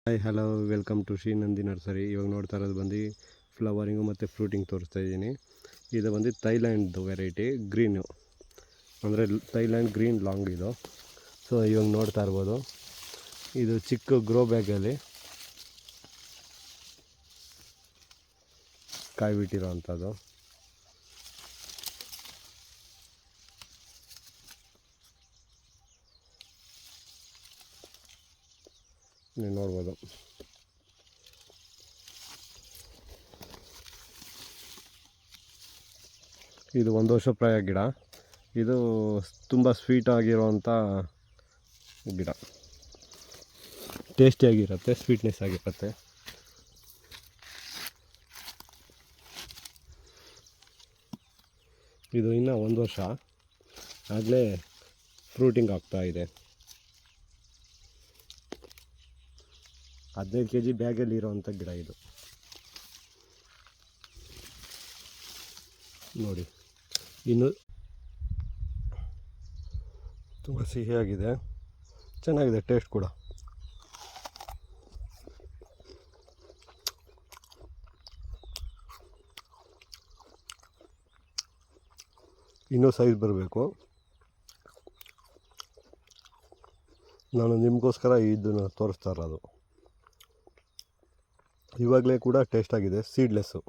Hi hello welcome to Shri Nandi nursery. ಇವಾಗ ನೋಡ್ತಾ ಇರೋದು ಬಂದು ಫ್ಲವರಿಂಗು ಮತ್ತು ಫ್ರೂಟಿಂಗ್ ತೋರಿಸ್ತಾ ಇದ್ದೀನಿ. ಇದು ಬಂದು ಥೈಲ್ಯಾಂಡ್ದು ವೆರೈಟಿ ಗ್ರೀನು, ಅಂದರೆ ಥೈಲ್ಯಾಂಡ್ ಗ್ರೀನ್ ಲಾಂಗ್ ಇದು. ಸೊ ಇವಾಗ ನೋಡ್ತಾ ಇರ್ಬೋದು, ಇದು ಚಿಕ್ಕ ಗ್ರೋ ಬ್ಯಾಗಲ್ಲಿ ಕಾಯಿ ಬಿಟ್ಟಿರೋ ಅಂಥದ್ದು. ನೀವು ನೋಡ್ಬೋದು. ಇದು 1 ವರ್ಷ ಪ್ರಾಯ ಗಿಡ. ಇದು ತುಂಬ ಸ್ವೀಟ್ ಆಗಿರುವಂಥ ಗಿಡ, ಟೇಸ್ಟಿಯಾಗಿರುತ್ತೆ, ಸ್ವೀಟ್ನೆಸ್ ಆಗಿರುತ್ತೆ. ಇದು ಇನ್ನೂ 1 ವರ್ಷ ಆಗಲೇ ಫ್ರೂಟಿಂಗ್ ಆಗ್ತಾಯಿದೆ. 15 kg ಬ್ಯಾಗಲ್ಲಿ ಇರೋವಂಥ ಗಿಡ ಇದು. ನೋಡಿ, ಇನ್ನು ತುಂಬ ಸಿಹಿಯಾಗಿದೆ, ಚೆನ್ನಾಗಿದೆ ಟೇಸ್ಟ್ ಕೂಡ. ಇನ್ನೂ ಸೈಜ್ ಬರಬೇಕು. ನಾನು ನಿಮಗೋಸ್ಕರ ಇದನ್ನು ತೋರಿಸ್ತಾ ಇರೋದು. ಇವಾಗಲೇ ಕೂಡ ಟೇಸ್ಟ್ ಆಗಿದೆ, ಸೀಡ್ಲೆಸ್ಸು.